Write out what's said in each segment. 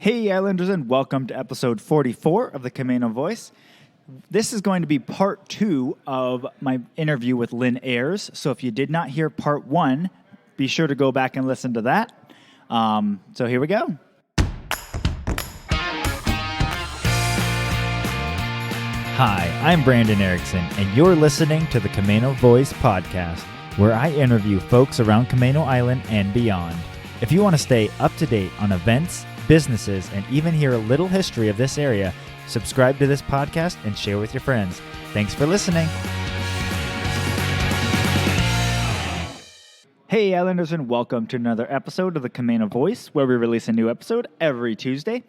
Hey Islanders, and welcome to episode 44 of the Camano Voice. This is going to be part 2 of my interview with Lynne Ayers. So if you did not hear part 1, be sure to go back and listen to that. So here we go. Hi, I'm Brandon Erickson, and you're listening to the Camano Voice podcast, where I interview folks around Camano Island and beyond. If you want to stay up to date on events, businesses, and even hear a little history of this area, subscribe to this podcast and share with your friends. Thanks for listening. Hey Islanders, and welcome to another episode of the Camano Voice, where we release a new episode every Tuesday.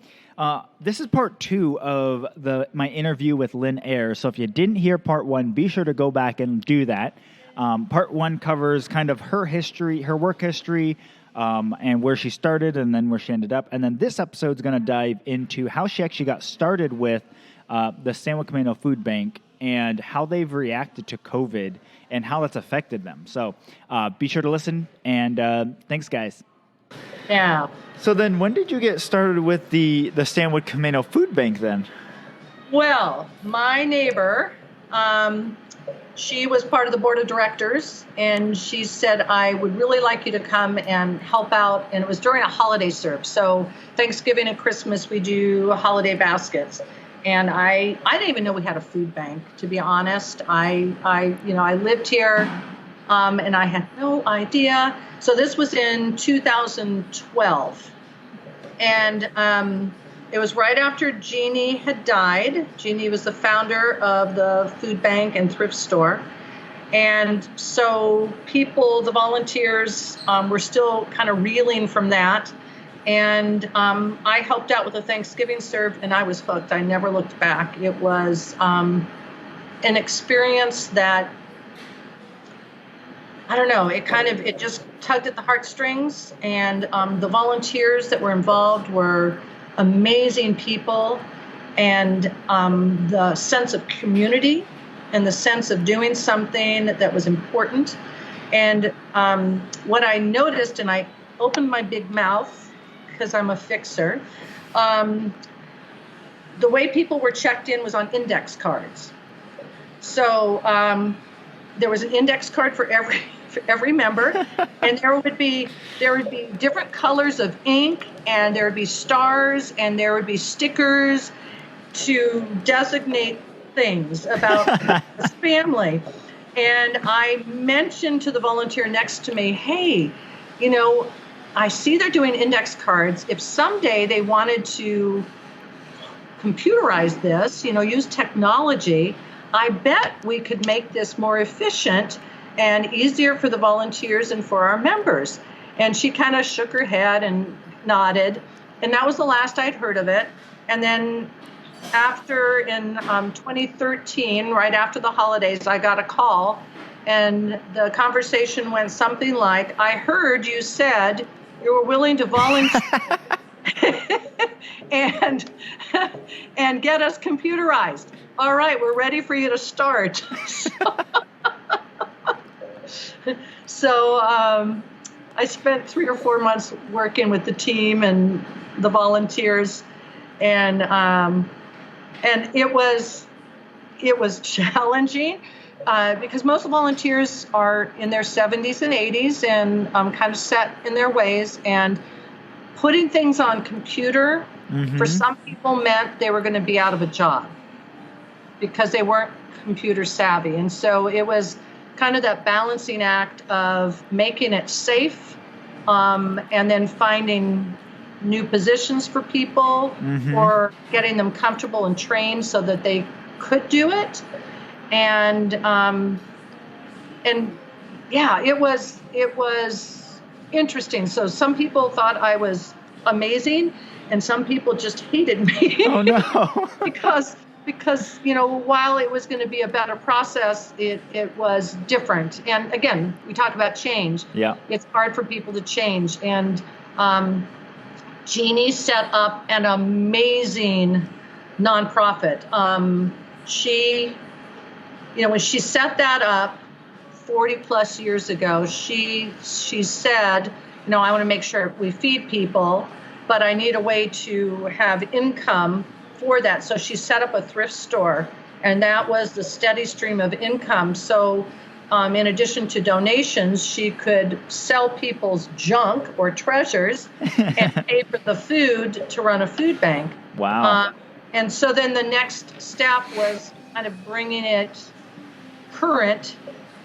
This is part 2 of my interview with Lynne Ayers. So if you didn't hear part 1, be sure to go back and do that. Part 1 covers kind of her history, her work history, and where she started and then where she ended up. And then this episode is going to dive into how she actually got started with the Stanwood Camano Food Bank and how they've reacted to COVID and how that's affected them. So be sure to listen, and thanks, guys. Yeah. So then when did you get started with the Stanwood Camano Food Bank then? Well, my neighbor, she was part of the board of directors, and she said, I would really like you to come and help out. And it was during a holiday serve. So Thanksgiving and Christmas, we do holiday baskets. And I didn't even know we had a food bank, to be honest. I lived here, and I had no idea. So this was in 2012. And it was right after Jeannie had died. Jeannie was the founder of the food bank and thrift store. And so the volunteers, were still kind of reeling from that. And I helped out with a Thanksgiving serve, and I was hooked. I never looked back. It was an experience that, I don't know, it just tugged at the heartstrings. And the volunteers that were involved were amazing people, and the sense of community and the sense of doing something that was important. And what I noticed, and I opened my big mouth because I'm a fixer, the way people were checked in was on index cards. So there was an index card for every member, and there would be different colors of ink, and there would be stars, and there would be stickers to designate things about this family. And I mentioned to the volunteer next to me, hey, I see they're doing index cards. If someday they wanted to computerize this, use technology, I bet we could make this more efficient and easier for the volunteers and for our members. And she kind of shook her head and nodded. And that was the last I'd heard of it. And then in 2013, right after the holidays, I got a call. And the conversation went something like, I heard you said you were willing to volunteer and get us computerized. All right, we're ready for you to start. So I spent 3 or 4 months working with the team and the volunteers, and it was challenging because most volunteers are in their 70s and 80s and kind of set in their ways, and putting things on computer for some people meant they were going to be out of a job because they weren't computer savvy. And so it was kind of that balancing act of making it safe, and then finding new positions for people, or getting them comfortable and trained so that they could do it. And yeah, it was interesting. So some people thought I was amazing, and some people just hated me. Oh no! because while it was going to be a better process, it was different. And again, we talk about change. Yeah, it's hard for people to change. And Jeannie set up an amazing nonprofit. She, when she set that up 40 plus years ago, she said, I want to make sure we feed people. but I need a way to have income for that. So she set up a thrift store, and that was the steady stream of income. So in addition to donations, she could sell people's junk or treasures and pay for the food to run a food bank. Wow. And so then the next step was kind of bringing it current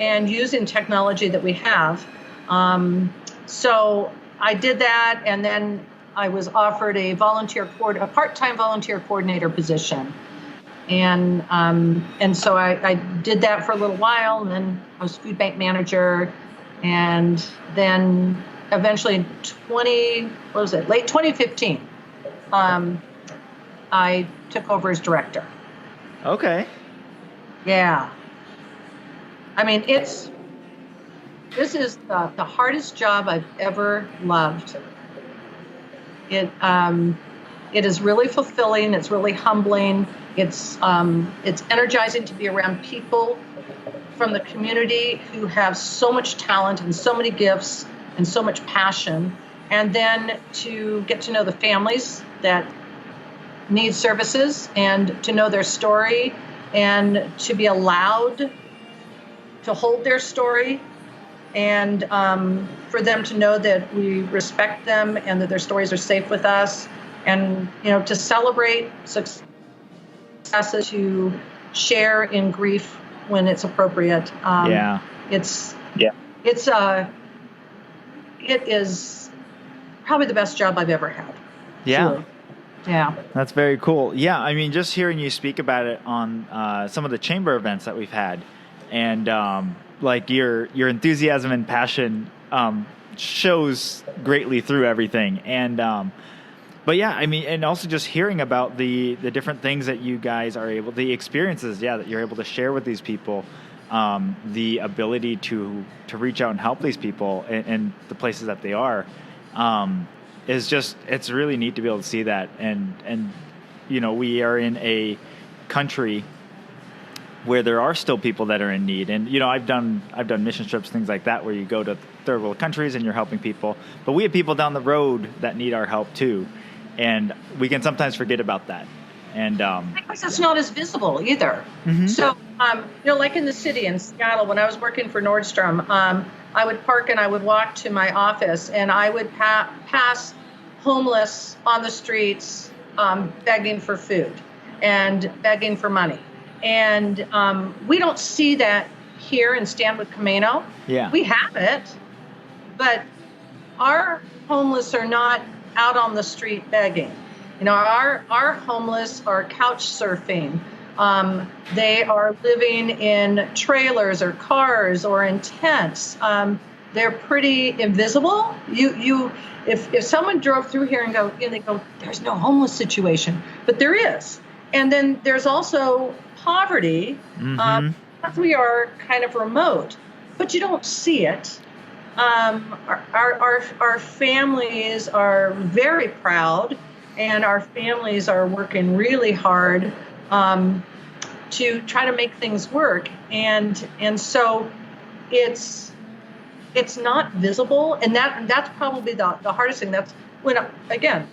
and using technology that we have. So I did that, and then I was offered a part-time volunteer coordinator position. And so I did that for a little while, and then I was food bank manager, and then eventually late 2015, I took over as director. Okay. Yeah. I mean, this is the hardest job I've ever loved. It is really fulfilling. It's really humbling. It's energizing to be around people from the community who have so much talent and so many gifts and so much passion, and then to get to know the families that need services and to know their story and to be allowed to hold their story, and for them to know that we respect them and that their stories are safe with us, and to celebrate successes, to share in grief when it's appropriate. It is probably the best job I've ever had. Yeah. Truly. Yeah. That's very cool. Yeah, I mean, just hearing you speak about it on some of the chamber events that we've had, and like your enthusiasm and passion shows greatly through everything. And but yeah, I mean, and also just hearing about the different things that you guys are the experiences, that you're able to share with these people, the ability to reach out and help these people in the places that they are. It's really neat to be able to see that. And we are in a country where there are still people that are in need. And, I've done mission trips, things like that, where you go to third world countries and you're helping people. But we have people down the road that need our help too. And we can sometimes forget about that. And because it's not as visible either. Mm-hmm. So, like in the city in Seattle, when I was working for Nordstrom, I would park and I would walk to my office, and I would pass homeless on the streets, begging for food and begging for money. And we don't see that here in Stanwood, Camano. Yeah. We have it, but our homeless are not out on the street begging. Our homeless are couch surfing. They are living in trailers or cars or in tents. They're pretty invisible. If someone drove through here and they go, there's no homeless situation, but there is. And then there's also poverty. Mm-hmm. Because we are kind of remote, but you don't see it. Our families are very proud, and our families are working really hard to try to make things work. And so it's not visible, and that's probably the hardest thing. That's when, again,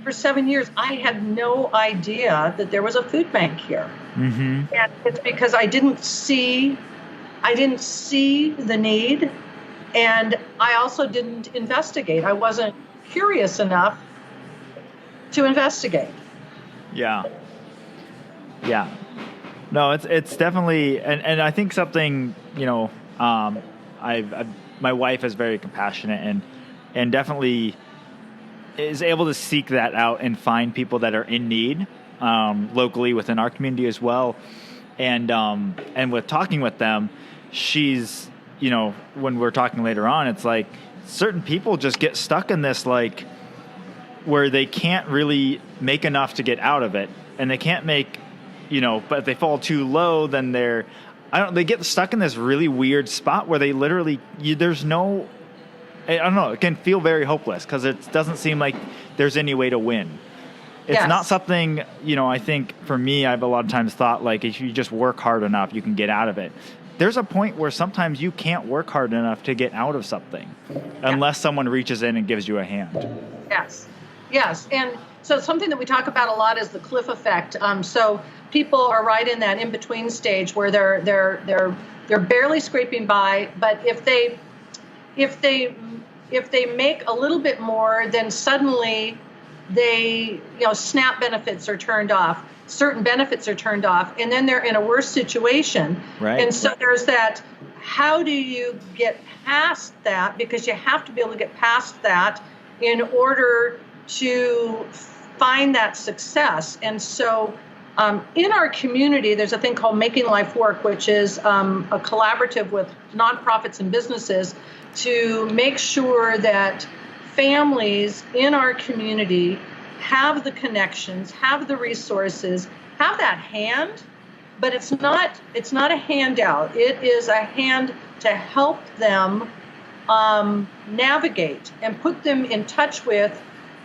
for 7 years, I had no idea that there was a food bank here. Mm-hmm. And it's because I didn't see the need, and I also didn't investigate. I wasn't curious enough to investigate. Yeah. No, it's definitely, and I think something, my wife is very compassionate and definitely is able to seek that out and find people that are in need locally within our community as well. And with talking with them, she's, when we're talking later on, it's like certain people just get stuck in this, like, where they can't really make enough to get out of it. And they can't make, but if they fall too low, then they get stuck in this really weird spot where they literally, there's no, I don't know, it can feel very hopeless because it doesn't seem like there's any way to win. It's not something, I think for me, I've a lot of times thought, like, if you just work hard enough, you can get out of it. There's a point where sometimes you can't work hard enough to get out of something unless someone reaches in and gives you a hand. Yes. Yes, and so something that we talk about a lot is the cliff effect. So people are right in that in between stage where they're barely scraping by, but if they make a little bit more, then suddenly SNAP benefits are turned off, certain benefits are turned off, and then they're in a worse situation. Right. And so there's that. How do you get past that? Because you have to be able to get past that in order to find that success. And so in our community, there's a thing called Making Life Work, which is a collaborative with nonprofits and businesses to make sure that families in our community have the connections, have the resources, have that hand, but it's not a handout. It is a hand to help them navigate and put them in touch with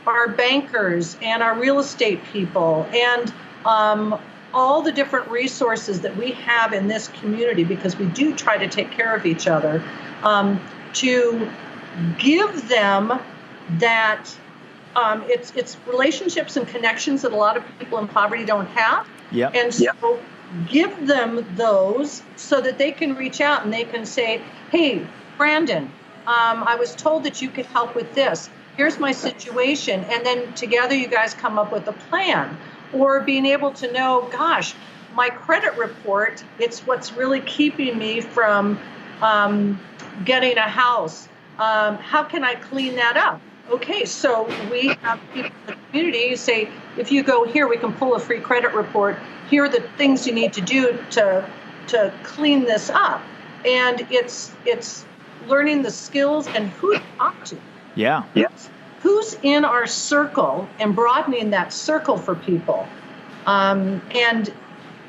our bankers and our real estate people and all the different resources that we have in this community, because we do try to take care of each other, to give them that it's relationships and connections that a lot of people in poverty don't have. Yep. And so give them those so that they can reach out and they can say, hey, Brandon, I was told that you could help with this. Here's my situation. And then together you guys come up with a plan. Or being able to know, gosh, my credit report, it's what's really keeping me from getting a house. How can I clean that up? Okay, so we have people in the community who say, if you go here, we can pull a free credit report. Here are the things you need to do to clean this up. And it's learning the skills and who to talk to. Yeah. Yes. Who's in our circle and broadening that circle for people. And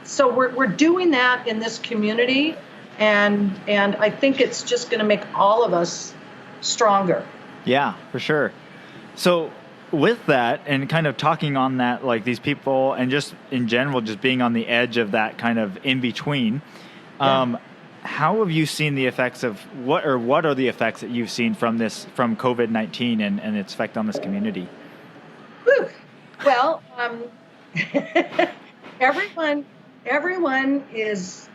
so we're doing that in this community. And I think it's just going to make all of us stronger. Yeah, for sure. So with that and kind of talking on that, like these people and just in general, just being on the edge of that kind of in between, how have you seen the effects of what are the effects that you've seen from COVID-19 and its effect on this community? Whew. Well, everyone is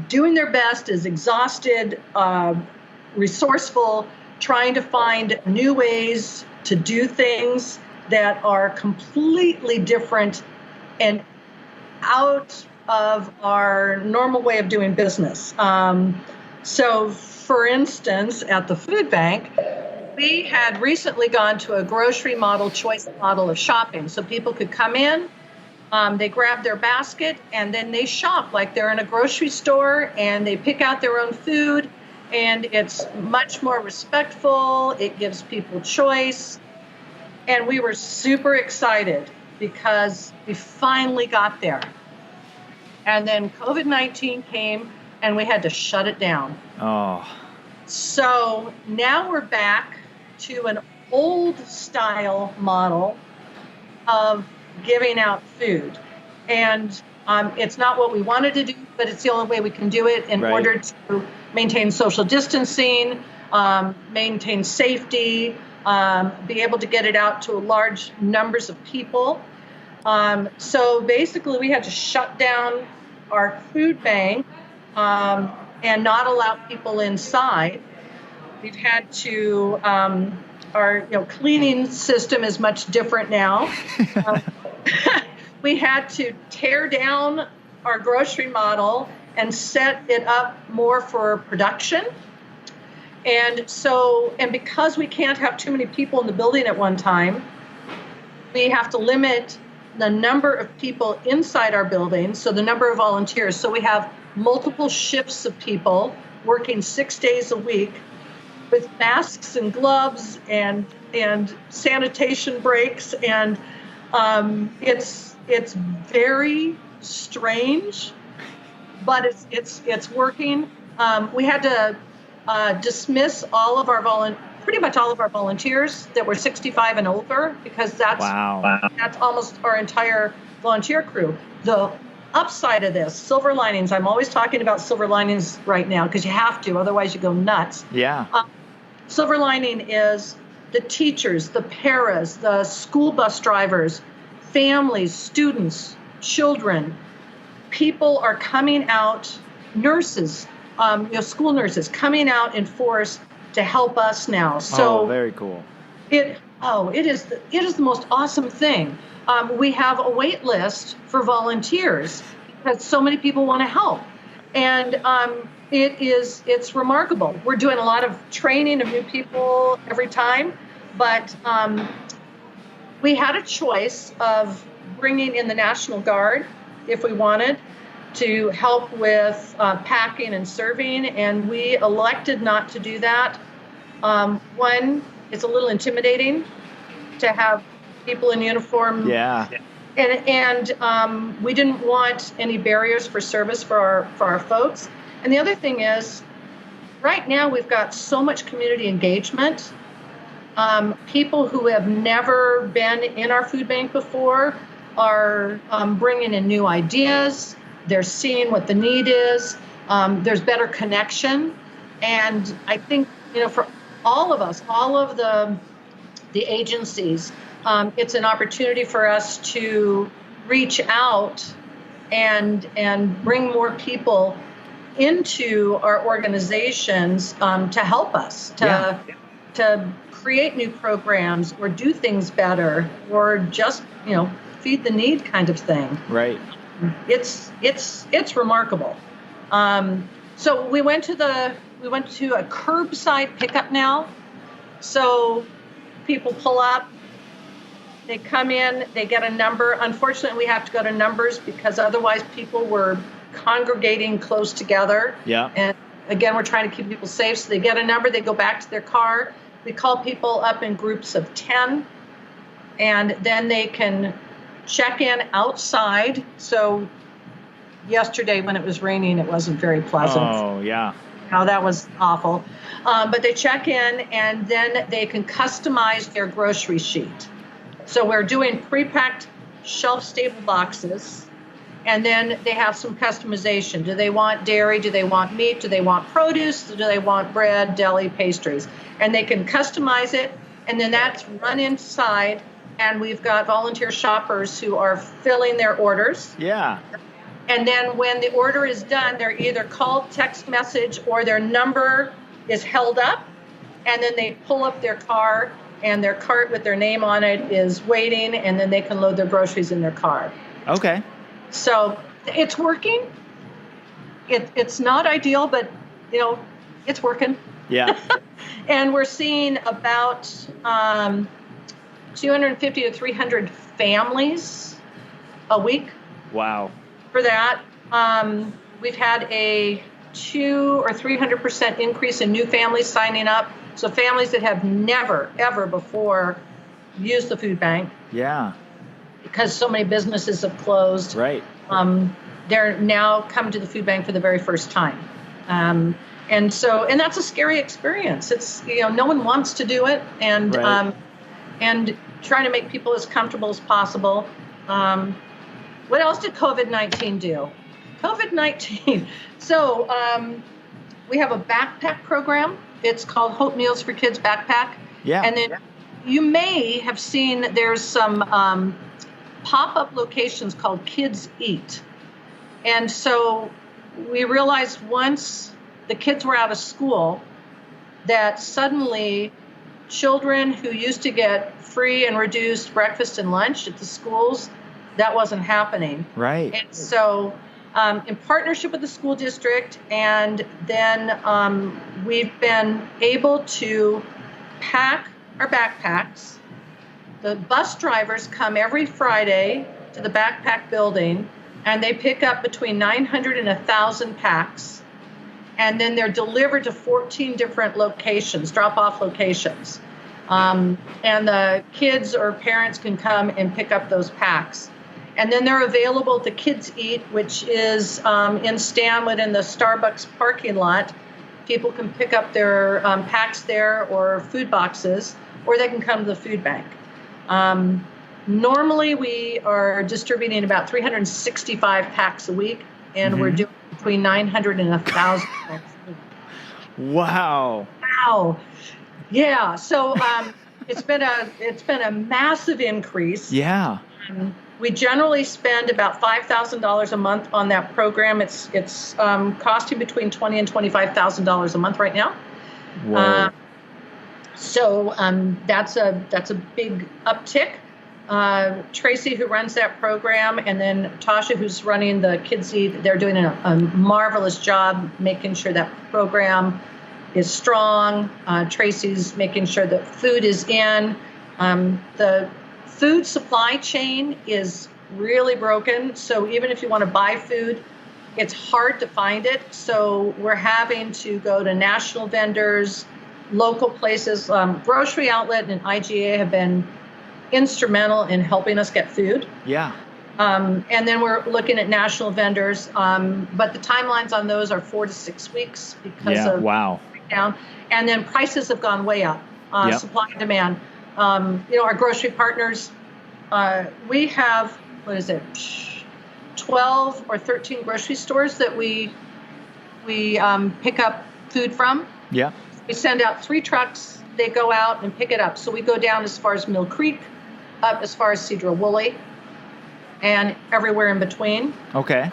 doing their best, is exhausted, resourceful, trying to find new ways to do things that are completely different and out of our normal way of doing business. So, for instance, at the food bank, we had recently gone to a grocery model, choice model of shopping. So people could come in, they grab their basket, and then they shop like they're in a grocery store, and they pick out their own food. And it's much more respectful. It gives people choice. And we were super excited because we finally got there. And then COVID-19 came and we had to shut it down. Oh. So now we're back to an old style model of giving out food. And it's not what we wanted to do, but it's the only way we can do it in order to maintain social distancing, maintain safety, be able to get it out to large numbers of people. So basically, we had to shut down our food bank and not allow people inside. We've had to, our cleaning system is much different now. We had to tear down our grocery model and set it up more for production. And because we can't have too many people in the building at one time, we have to limit the number of people inside our building, so the number of volunteers. So we have multiple shifts of people working 6 days a week with masks and gloves and sanitation breaks. And it's very strange, but it's working. We had to dismiss pretty much all of our volunteers that were 65 and over, because that's almost our entire volunteer crew. The upside of this, silver linings. I'm always talking about silver linings right now because you have to, otherwise you go nuts. Yeah. Silver lining is the teachers, the paras, the school bus drivers, families, students, children. People are coming out, nurses, school nurses coming out in force to help us now. So very cool. it is the most awesome thing. We have a wait list for volunteers because so many people want to help, and it's remarkable. We're doing a lot of training of new people every time, but we had a choice of bringing in the National Guard if we wanted to help with packing and serving, and we elected not to do that. One, it's a little intimidating to have people in uniform. Yeah. And we didn't want any barriers for service for our folks. And the other thing is, right now we've got so much community engagement. People who have never been in our food bank before are bringing in new ideas. They're seeing what the need is. There's better connection. And I think, for all of us, all of the agencies, it's an opportunity for us to reach out and bring more people into our organizations to help us to create new programs or do things better or just feed the need kind of thing. Right. It's remarkable. So we went to a curbside pickup now. So people pull up, they come in, they get a number. Unfortunately, we have to go to numbers because otherwise people were congregating close together. Yeah. And again, we're trying to keep people safe. So they get a number, they go back to their car. We call people up in groups of 10, and then they can check in outside. So yesterday when it was raining, it wasn't very pleasant. Oh, yeah. No, that was awful. But they check in, and then they can customize their grocery sheet. So we're doing pre-packed shelf-stable boxes, and then they have some customization. Do they want dairy? Do they want meat? Do they want produce? Do they want bread, deli, pastries? And they can customize it, and then that's run inside, and we've got volunteer shoppers who are filling their orders. Yeah. And then when the order is done, they're either called, text message, or their number is held up, and then they pull up their car, and their cart with their name on it is waiting, and then they can load their groceries in their car. Okay. So it's working. It's not ideal, but, it's working. Yeah. And we're seeing about 250 to 300 families a week. Wow. For that. We've had a 200 or 300% increase in new families signing up. So families that have never, ever before used the food bank. Yeah. Because so many businesses have closed. Right. They're now coming to the food bank for the very first time. And that's a scary experience. It's, no one wants to do it, and right. And trying to make people as comfortable as possible. What else did COVID-19 do? COVID-19. So we have a backpack program. It's called Hope Meals for Kids Backpack. Yeah. And then you may have seen there's some pop-up locations called Kids Eat. And so we realized once the kids were out of school that suddenly children who used to get free and reduced breakfast and lunch at the schools, that wasn't happening. Right. And so in partnership with the school district, and then we've been able to pack our backpacks. The bus drivers come every Friday to the backpack building, and they pick up between 900 and 1,000 packs. And then they're delivered to 14 different locations, drop-off locations. And the kids or parents can come and pick up those packs. And then they're available at the Kids Eat, which is in Stanwood in the Starbucks parking lot. People can pick up their packs there or food boxes, or they can come to the food bank. Normally, we are distributing about 365 packs a week, and we're doing between 900 and 1,000 packs a week. Wow. Wow. Yeah. So it's been a massive increase. Yeah. We generally spend about $5,000 a month on that program. It's costing between $20,000 and $25,000 a month right now. Whoa. So that's a big uptick. Tracy, who runs that program, and then Tasha, who's running the Kids Eat, they're doing a marvelous job making sure that program is strong. Tracy's making sure that food is in. The food supply chain is really broken. So even if you want to buy food, it's hard to find it. So we're having to go to national vendors, local places. Grocery Outlet and IGA have been instrumental in helping us get food. Yeah. And then we're looking at national vendors. But the timelines on those are 4 to 6 weeks because of down. And then prices have gone way up, supply and demand. Our grocery partners, we have, 12 or 13 grocery stores that we pick up food from. Yeah. We send out 3 trucks. They go out and pick it up. So we go down as far as Mill Creek, up as far as Cedro Woolley, and everywhere in between. Okay.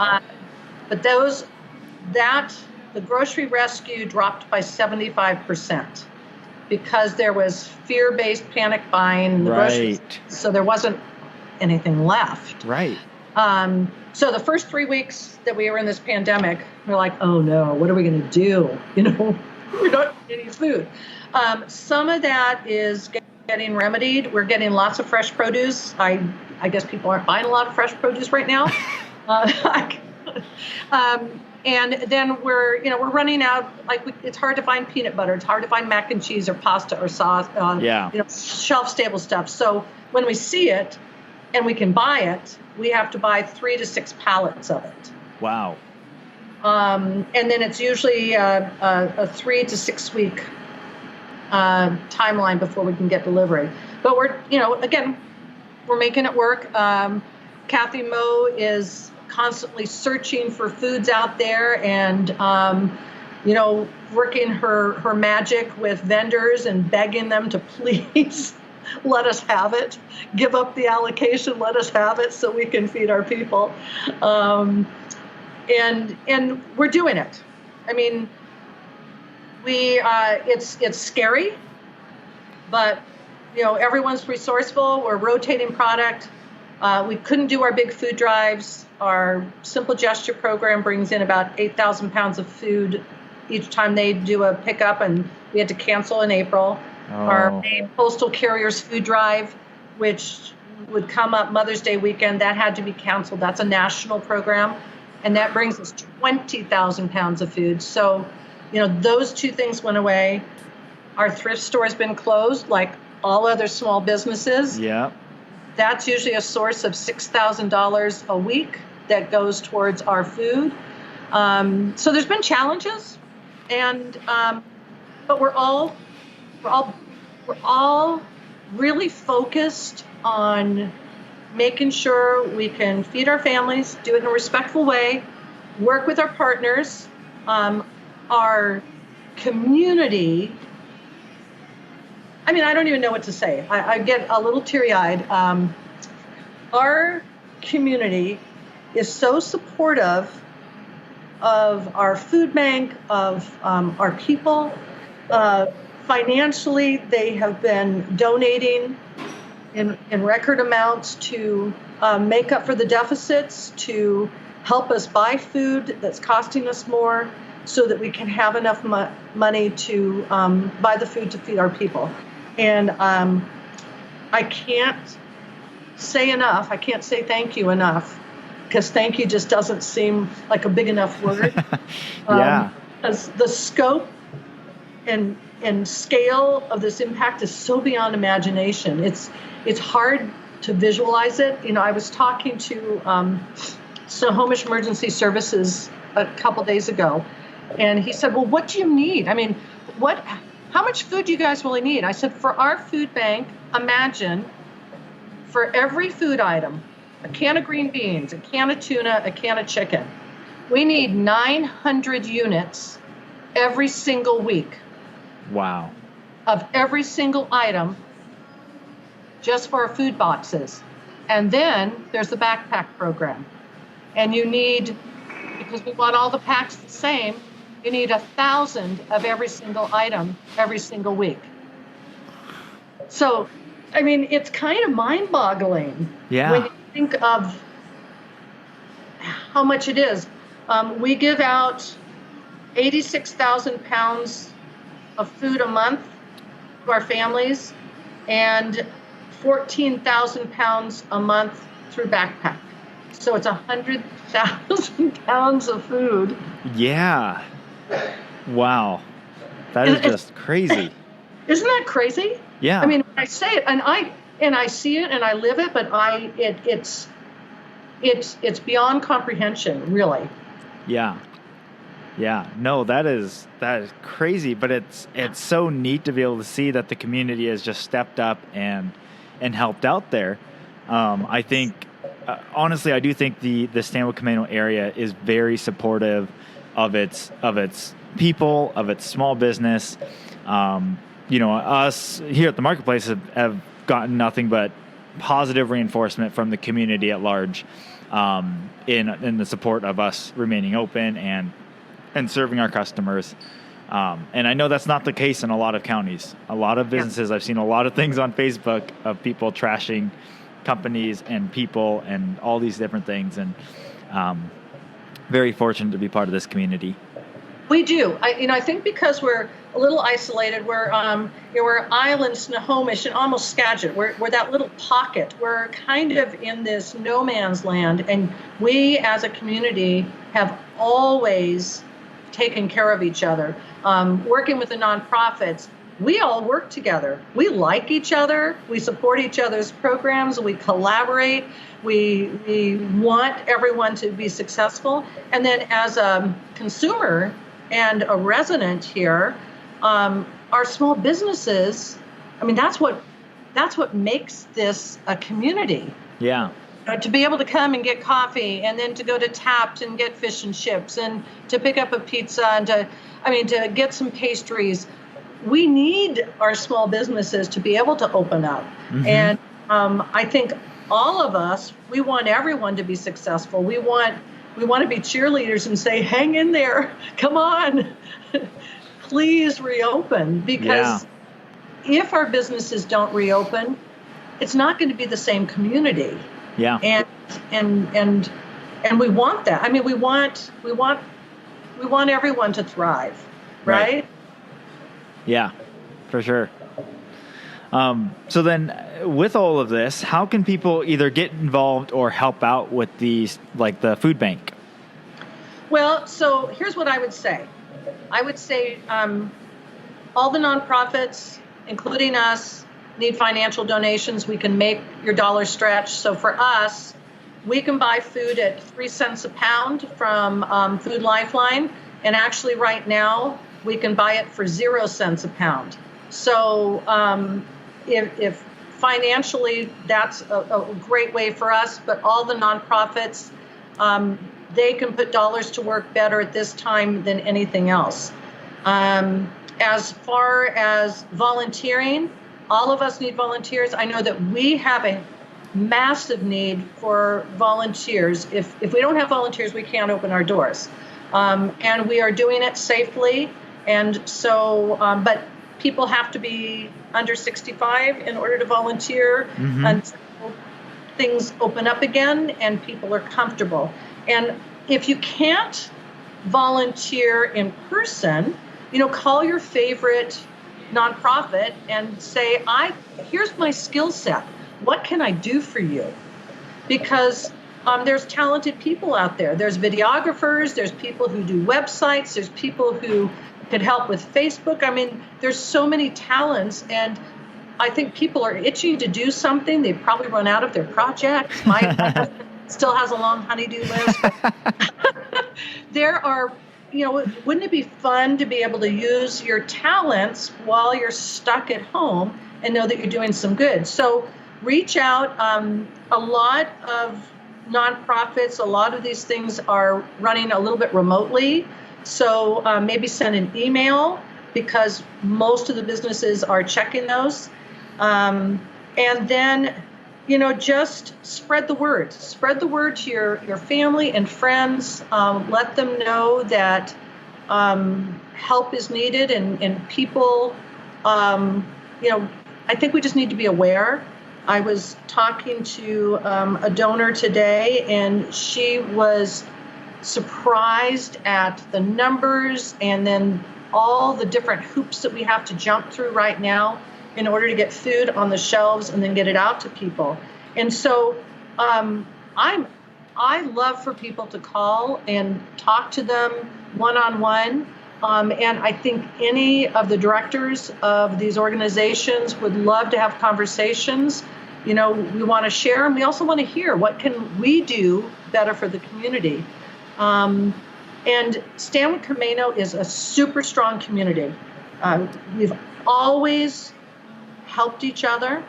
But the grocery rescue dropped by 75% because there was fear-based panic buying in the groceries, so there wasn't anything left. Right. So the first 3 weeks that we were in this pandemic, we're like, oh no, what are we going to do? We're not getting any food. Some of that is getting remedied. We're getting lots of fresh produce. I guess people aren't buying a lot of fresh produce right now. And then we're running out. It's hard to find peanut butter. It's hard to find mac and cheese or pasta or sauce. Shelf stable stuff. So when we see it and we can buy it, we have to buy 3 to 6 pallets of it. Wow. And then it's usually a 3 to 6 week timeline before we can get delivery. But we're making it work. Kathy Moe is constantly searching for foods out there and, working her magic with vendors and begging them to please let us have it, give up the allocation, let us have it so we can feed our people. And we're doing it. I mean, it's scary, but everyone's resourceful. We're rotating product. We couldn't do our big food drives. Our Simple Gesture program brings in about 8,000 pounds of food each time they do a pickup, and we had to cancel in April. Oh. Our main Postal Carriers food drive, which would come up Mother's Day weekend, that had to be canceled. That's a national program, and that brings us 20,000 pounds of food. So, those 2 things went away. Our thrift store has been closed, like all other small businesses. Yeah. That's usually a source of $6,000 a week that goes towards our food. So there's been challenges, and but we're all really focused on making sure we can feed our families, do it in a respectful way, work with our partners, our community. I mean, I don't even know what to say. I get a little teary-eyed. Our community is so supportive of our food bank, of our people. Financially, they have been donating in record amounts to make up for the deficits, to help us buy food that's costing us more so that we can have enough money to buy the food to feed our people. And I can't say enough. I can't say thank you enough, because thank you just doesn't seem like a big enough word. Yeah. Because the scope and scale of this impact is so beyond imagination. It's hard to visualize it. I was talking to Snohomish Emergency Services a couple days ago, and he said, well, what do you need? I mean, how much food do you guys really need? I said, for our food bank, imagine for every food item, a can of green beans, a can of tuna, a can of chicken, we need 900 units every single week. Wow. Of every single item just for our food boxes. And then there's the backpack program. And you need, because we want all the packs the same, you need 1,000 of every single item every single week. So, I mean, it's kind of mind-boggling when you think of how much it is. We give out 86,000 pounds of food a month to our families and 14,000 pounds a month through backpack. So it's 100,000 pounds of food. Yeah. Wow. That is just crazy. Isn't that crazy? Yeah. I mean, when I say it, and I see it and I live it, but it's beyond comprehension, really. Yeah. Yeah. No, that is crazy, but it's so neat to be able to see that the community has just stepped up and helped out there. I think honestly, I do think the Stanwood Camano area is very supportive of its people, of its small business. Us here at the marketplace have gotten nothing but positive reinforcement from the community at large, in the support of us remaining open and serving our customers. And I know that's not the case in a lot of counties. A lot of businesses, I've seen a lot of things on Facebook of people trashing companies and people and all these different things. And very fortunate to be part of this community. We do. I think because we're a little isolated, we're island, Snohomish, and almost Skagit. We're that little pocket. We're kind of in this no man's land, and we as a community have always taken care of each other. Working with the nonprofits, we all work together. We like each other. We support each other's programs. We collaborate. We want everyone to be successful. And then as a consumer and a resident here, our small businesses, I mean, that's what makes this a community. Yeah. To be able to come and get coffee, and then to go to Tapped and get fish and chips, and to pick up a pizza, and to get some pastries. We need our small businesses to be able to open up. Mm-hmm. And I think all of us, we want everyone to be successful. We want to be cheerleaders and say, hang in there, come on, please reopen. Because if our businesses don't reopen, it's not going to be the same community. Yeah. And we want that. I mean, we want everyone to thrive, right? Yeah, for sure. So then with all of this, how can people either get involved or help out with the food bank? Well, so here's what I would say. I would say all the nonprofits, including us, need financial donations. We can make your dollar stretch. So for us, we can buy food at 3 cents a pound from Food Lifeline. And actually right now, we can buy it for 0 cents a pound. So if financially, that's a great way for us, but all the nonprofits, they can put dollars to work better at this time than anything else. As far as volunteering, all of us need volunteers. I know that we have a massive need for volunteers. If we don't have volunteers, we can't open our doors. And we are doing it safely. And so, but people have to be under 65 in order to volunteer until things open up again and people are comfortable. And if you can't volunteer in person, call your favorite nonprofit and say, here's my skill set. What can I do for you? Because there's talented people out there. There's videographers, there's people who do websites, there's people who could help with Facebook. I mean, there's so many talents, and I think people are itching to do something. They've probably run out of their projects. My husband still has a long honey-do list. There are, wouldn't it be fun to be able to use your talents while you're stuck at home and know that you're doing some good? So reach out. A lot of nonprofits, a lot of these things are running a little bit remotely. So maybe send an email, because most of the businesses are checking those. And then, just spread the word. Spread the word to your family and friends. Let them know that help is needed, and people, I think we just need to be aware. I was talking to a donor today, and she was surprised at the numbers and then all the different hoops that we have to jump through right now in order to get food on the shelves and then get it out to people. And so I love for people to call and talk to them one-on-one. And I think any of the directors of these organizations would love to have conversations. We want to share, and we also want to hear what can we do better for the community. And Stanwood Camano is a super strong community. We've always helped each other,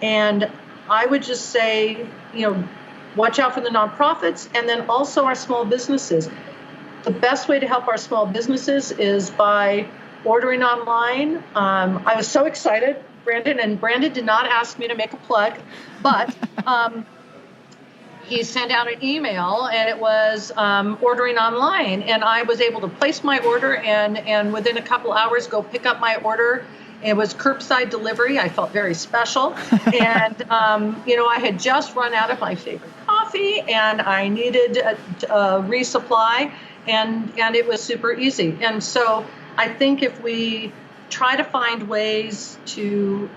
and I would just say, watch out for the nonprofits and then also our small businesses. The best way to help our small businesses is by ordering online. I was so excited, Brandon did not ask me to make a plug, but he sent out an email, and it was ordering online, and I was able to place my order and within a couple hours go pick up my order. It was curbside delivery. I felt very special. And, I had just run out of my favorite coffee, and I needed a resupply, and it was super easy. And so I think if we try to find ways to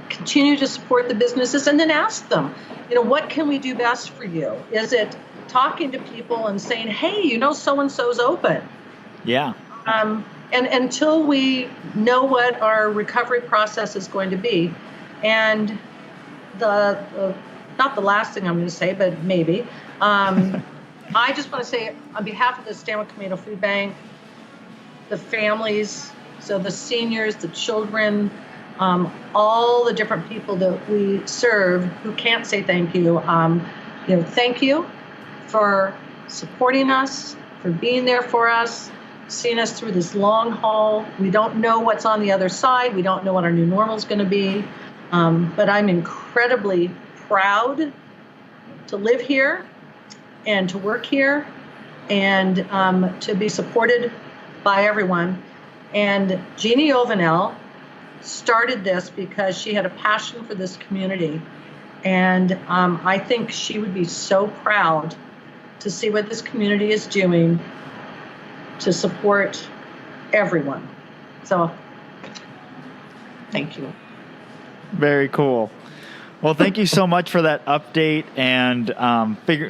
continue to support the businesses and then ask them, what can we do best for you? Is it talking to people and saying, hey, so-and-so's open? Yeah. And until we know what our recovery process is going to be, and not the last thing I'm going to say, but maybe, I just want to say on behalf of the Stanwood Camano Food Bank, the families, so the seniors, the children, all the different people that we serve who can't say thank you, thank you for supporting us, for being there for us, seeing us through this long haul. We don't know what's on the other side. We don't know what our new normal is going to be. But I'm incredibly proud to live here and to work here and to be supported by everyone. And Jeannie Ovenel started this because she had a passion for this community. And I think she would be so proud to see what this community is doing to support everyone. So, thank you. Very cool. Well, thank you so much for that update and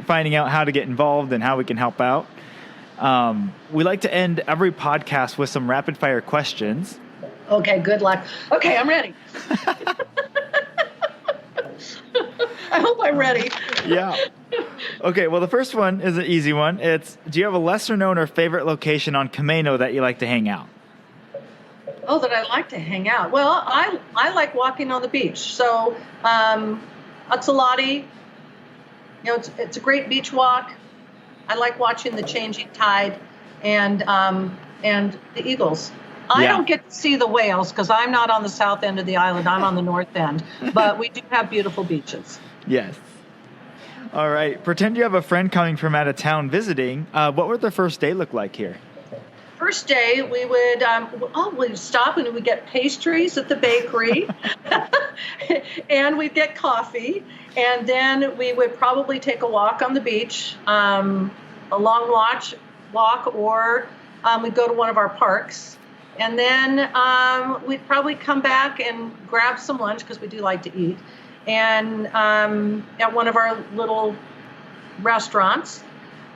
finding out how to get involved and how we can help out. We like to end every podcast with some rapid fire questions. Okay, good luck. Okay, I'm ready. I hope I'm ready. Yeah. Okay, well, the first one is an easy one. It's, do you have a lesser known or favorite location on Camano that you like to hang out? Oh, that I like to hang out. Well, I like walking on the beach. So, Otsalati, it's a great beach walk. I like watching the changing tide and the eagles. I don't get to see the whales because I'm not on the south end of the island. I'm on the north end. But we do have beautiful beaches. Yes. All right. Pretend you have a friend coming from out of town visiting. What would their first day look like here? First day, we would we'd stop and we'd get pastries at the bakery, and we'd get coffee, and then we would probably take a walk on the beach, a long walk, or we'd go to one of our parks, and then we'd probably come back and grab some lunch because we do like to eat, and at one of our little restaurants,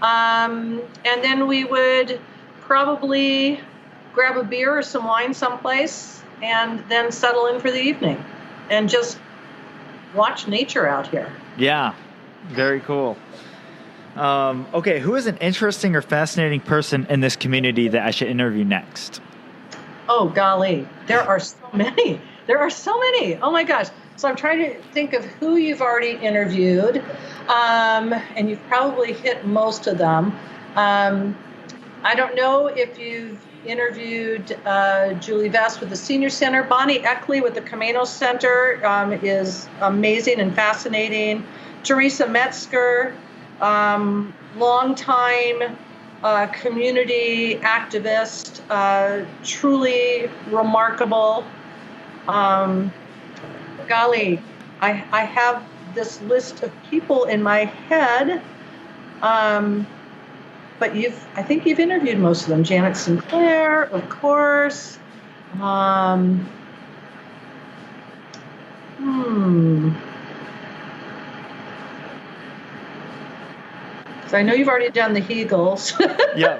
and then we would probably grab a beer or some wine someplace and then settle in for the evening and just watch nature out here. Yeah, very cool. Okay, who is an interesting or fascinating person in this community that I should interview next? Oh, golly, there are so many. Oh, my gosh. So I'm trying to think of who you've already interviewed, and you've probably hit most of them. I don't know if you've interviewed Julie Vest with the Senior Center. Bonnie Eckley with the Camano Center is amazing and fascinating. Teresa Metzger, longtime community activist, truly remarkable. Golly, I have this list of people in my head, but I think you've interviewed most of them. Janet Sinclair, of course. So I know you've already done the Heagles. Yeah.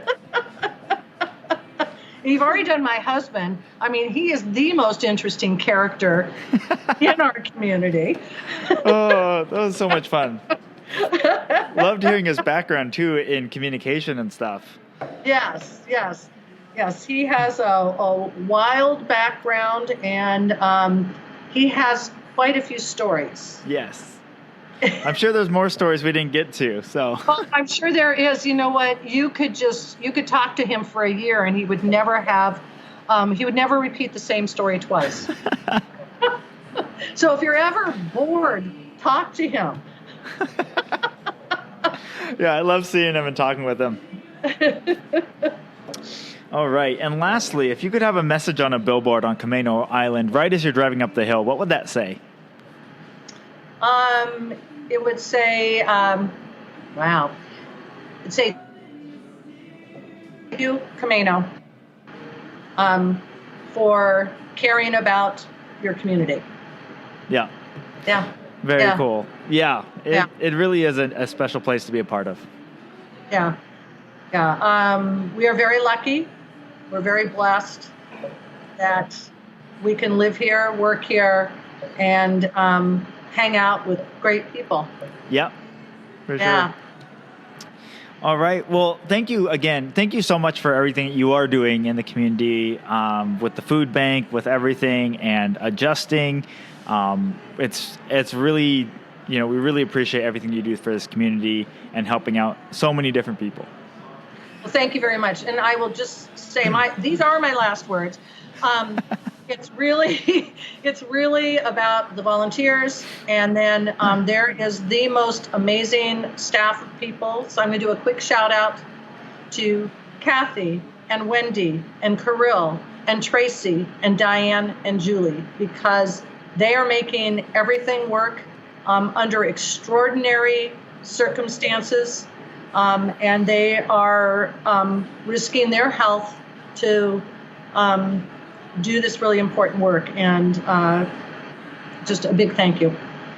You've already done my husband. I mean, he is the most interesting character in our community. Oh, that was so much fun. Loved hearing his background, too, in communication and stuff. Yes. He has a wild background, and he has quite a few stories. Yes. I'm sure there's more stories we didn't get to. So well, I'm sure there is. You know what? You could talk to him for a year, and he would never repeat the same story twice. So if you're ever bored, talk to him. Yeah, I love seeing him and talking with him. All right. And lastly, if you could have a message on a billboard on Camano Island right as you're driving up the hill, what would that say? It would say, it'd say, thank you, Camano, for caring about your community. Yeah. Yeah. Very cool. Yeah. It really is a special place to be a part of. Yeah. We are very lucky. We're very blessed that we can live here, work here, and hang out with great people. Yep, for sure. All right. Well, thank you again. Thank you so much for everything that you are doing in the community, with the food bank, with everything, and adjusting. It's really, we really appreciate everything you do for this community and helping out so many different people. Well, thank you very much. And I will just say these are my last words. It's really about the volunteers, and then there is the most amazing staff of people. So I'm going to do a quick shout out to Kathy and Wendy and Kirill and Tracy and Diane and Julie, because they are making everything work under extraordinary circumstances, and they are risking their health to do this really important work, and just a big thank you.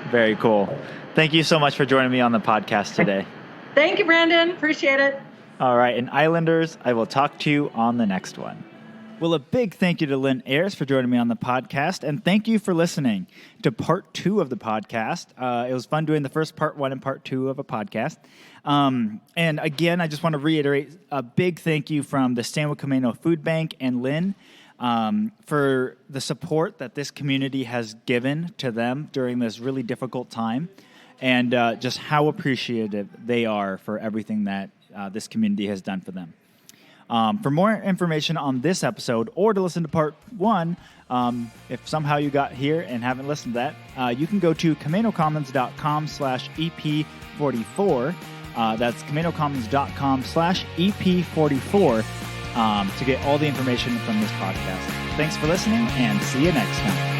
Very cool. Thank you so much for joining me on the podcast today. Thank you, Brandon. Appreciate it. All right, and Islanders, I will talk to you on the next one. Well, a big thank you to Lynne Ayers for joining me on the podcast, and thank you for listening to part 2 of the podcast. It was fun doing the first part 1 and part 2 of a podcast. And again, I just want to reiterate a big thank you from the Stanwood Camano Food Bank and Lynne for the support that this community has given to them during this really difficult time, and just how appreciative they are for everything that this community has done for them. For more information on this episode, or to listen to part 1, if somehow you got here and haven't listened to that, you can go to camanocommons.com/EP44. That's camanocommons.com/EP44 to get all the information from this podcast. Thanks for listening, and see you next time.